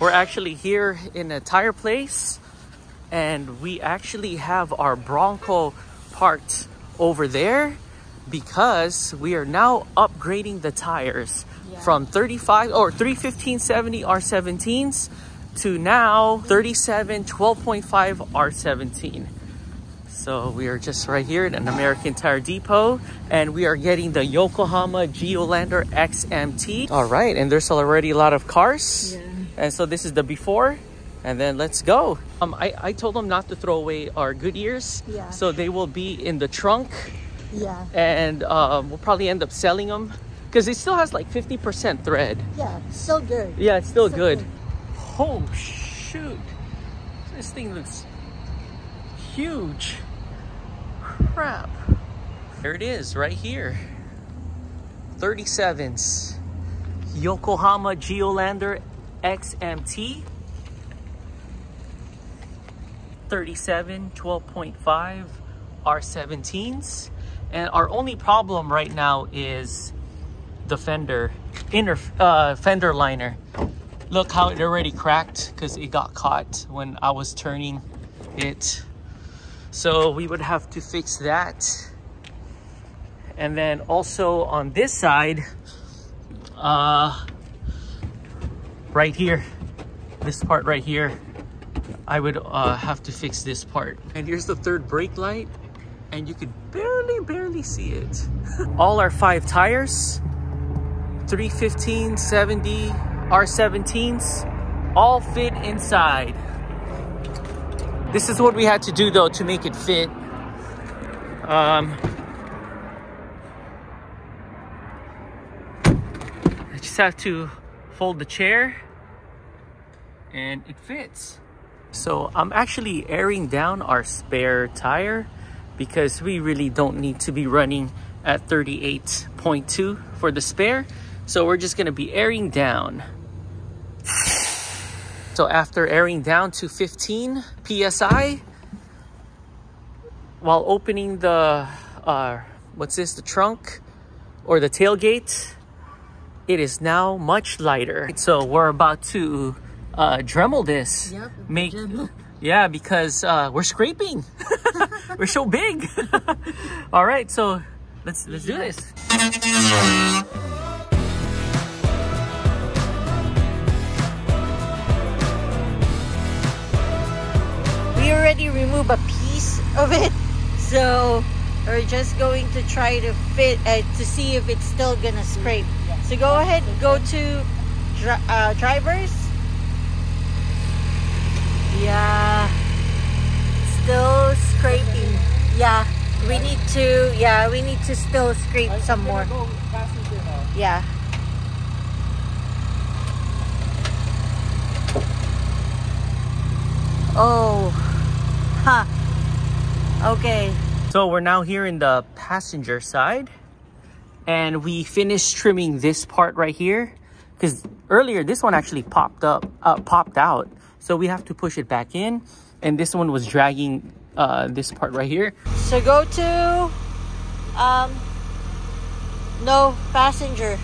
We're actually here in a tire place, and we actually have our Bronco parked over there because we are now upgrading the tires from 35 or 315/70 R17s to now 37 12.5 R17. So we are just right here at an American Tire Depot, and we are getting the Yokohama Geolandar XMT. All right, and there's already a lot of cars. Yeah. And so this is the before, and then let's go. I told them not to throw away our Goodyears. Yeah. So they will be in the trunk. Yeah. And we'll probably end up selling them because it still has like 50% thread. Yeah, still good. Yeah, it's still good. Oh, shoot. This thing looks huge. Crap. There it is right here. 37s. Yokohama Geolandar XMT. 37 12.5 R17s. And our only problem right now is the fender, fender liner. Look how it already cracked because it got caught when I was turning it. So we would have to fix that. And then also on this side, right here, this part right here, I would have to fix this part. And here's the third brake light, and you could barely see it. All our 5 tires, 315/70 R17s, all fit inside. This is what we had to do though to make it fit. I just have to fold the chair and it fits. So I'm actually airing down our spare tire because we really don't need to be running at 38.2 for the spare. So we're just gonna be airing down. So after airing down to 15 PSI, while opening the, what's this, the trunk or the tailgate, it is now much lighter. So we're about to Dremel this. Yep, yeah, because we're scraping. We're so big. All right, so let's do this. We already removed a piece of it, so we're just going to try to fit to see if it's still gonna scrape. So go ahead, go to drivers. Yeah, still scraping. Yeah, we need to. Yeah, we need to still scrape some more. Yeah. Oh. Huh. Okay. So we're now here in the passenger side, and we finished trimming this part right here because earlier this one actually popped out. So we have to push it back in, and this one was dragging this part right here. So go to no, passenger.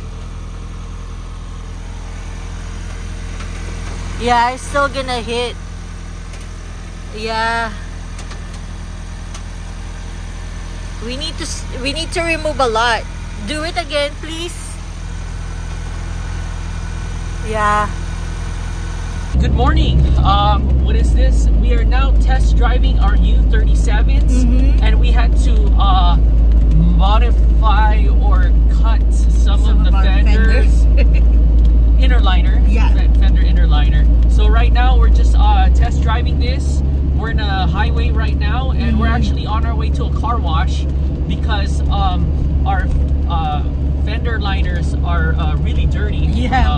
Yeah, it's still gonna hit. Yeah. We need to remove a lot. Do it again, please. Yeah. Good morning. What is this? We are now test driving our new 37s, and we had to modify or cut some of the fenders. Inner liner. Yeah. Fender inner liner. So right now we're just test driving this. We're in a highway right now, and we're actually on our way to a car wash because our fender liners are really dirty. Yeah.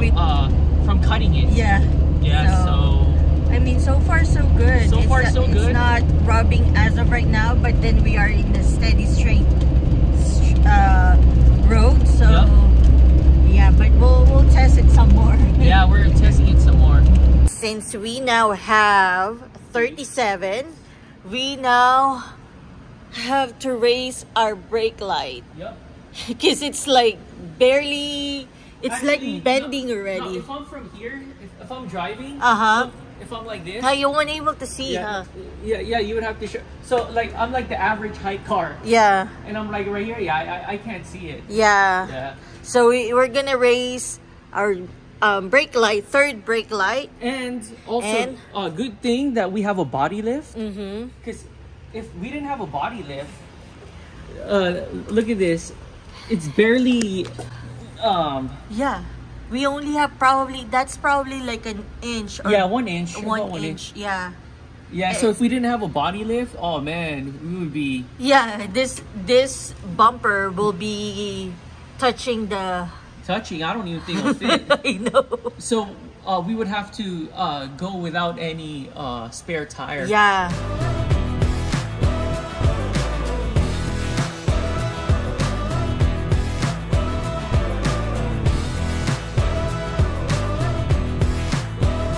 From cutting it. Yeah. Yeah. So I mean, so far so good. So far so good. It's not rubbing as of right now, but then we are in a steady straight road. So yeah, but we'll test it some more. Yeah, we're testing it some more. Since we now have 37, we now have to raise our brake light. Yep. Because it's like barely It's actually, like bending no, already. if I'm from here, if I'm driving, Uh-huh. look, if I'm like this, You weren't able to see, huh? yeah, you would have to show. So like I'm like the average height car, Yeah. and I'm like right here. Yeah, I can't see it. Yeah. Yeah. So we're gonna raise our brake light, third brake light. And also, a good thing that we have a body lift. Mm-hmm. Because if we didn't have a body lift, look at this. It's barely. Yeah. We only have that's probably like an inch. Or Yeah, 1 inch. One about inch. Yeah. Yeah. So if we didn't have a body lift, oh man, we would be. Yeah. This bumper will be touching the. Touching, I don't even think it'll fit. I know. So we would have to go without any spare tire. Yeah.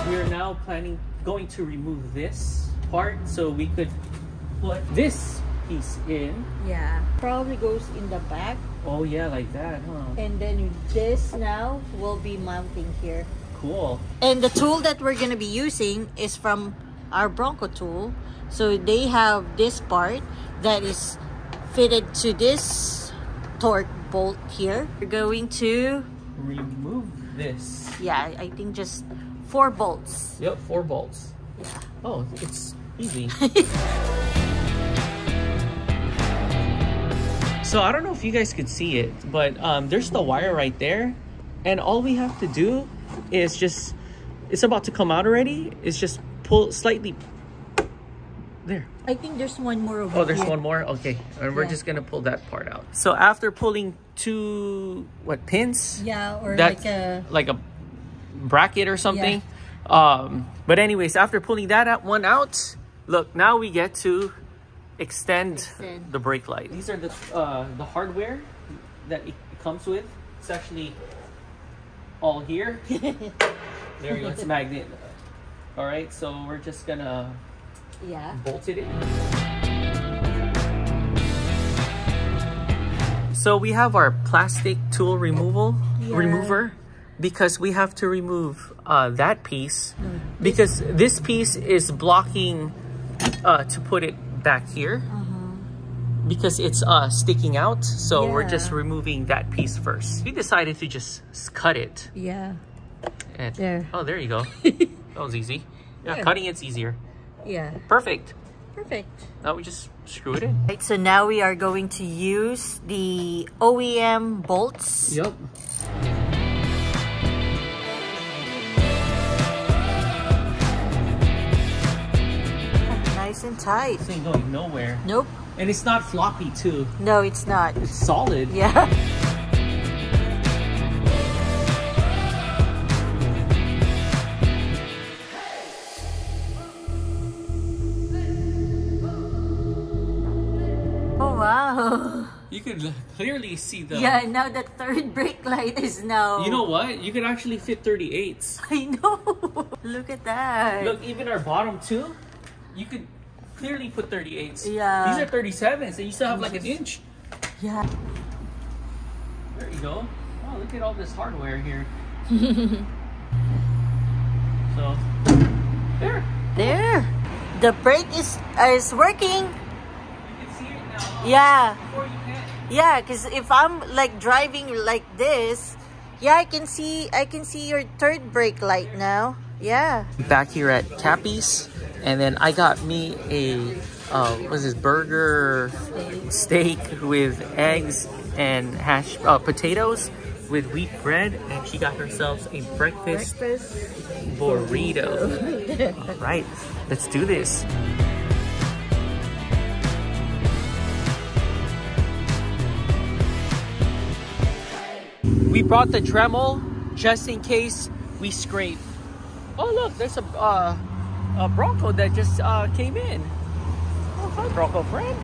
We're now going to remove this part so we could put this piece in. Yeah. Probably goes in the back. Oh yeah, like that, huh? And then this now will be mounting here. Cool. And the tool that we're going to be using is from our Bronco tool. So they have this part that is fitted to this torque bolt here. We're going to Remove this. yeah, I think just 4 bolts. Yep, 4 bolts. Yeah. Oh, it's easy. So I don't know if you guys could see it, but there's the wire right there. And all we have to do is just, it's about to come out already. It's just pull slightly. There. I think there's one more over Oh, there's here. one more? Okay. And we're Yeah. just going to pull that part out. So after pulling 2, pins? Yeah, or like a bracket or something. But anyways, after pulling that one out, look, now we get to extend the brake light. These are the hardware that it comes with. It's actually all here. There we go. It's a magnet. All right, so we're just gonna bolt it in. So we have our plastic tool remover because we have to remove that piece because this piece is blocking to put it back here because it's sticking out. So we're just removing that piece first. We decided to just cut it. Yeah. And, There. Oh, there you go. That was easy. Yeah, cutting it's easier. Yeah. Perfect. Perfect. Now we just screw it in. Right, so now we are going to use the OEM bolts. Yep. Nice and tight. This ain't going nowhere. Nope. And it's not floppy too. No, it's not. It's solid. Yeah. Oh, wow. You could clearly see the... Yeah, now the third brake light is now... You know what? You could actually fit 38s. I know. Look at that. Look, even our bottom two, you could clearly put 38s. Yeah. These are 37s, and you still have like an inch. Yeah. There you go. Oh, look at all this hardware here. So, there. There. The brake is working. You can see it now. Yeah. Before you can. Yeah, because if I'm like driving like this, yeah, I can see your third brake light now. Yeah. Back here at Cappy's, and then I got me a what's this, burger steak with eggs and hash potatoes with wheat bread, and she got herself a breakfast burrito. All right, let's do this. We brought the Dremel just in case we scrape. Oh look, there's a Bronco that just came in. Oh, hi Bronco friend.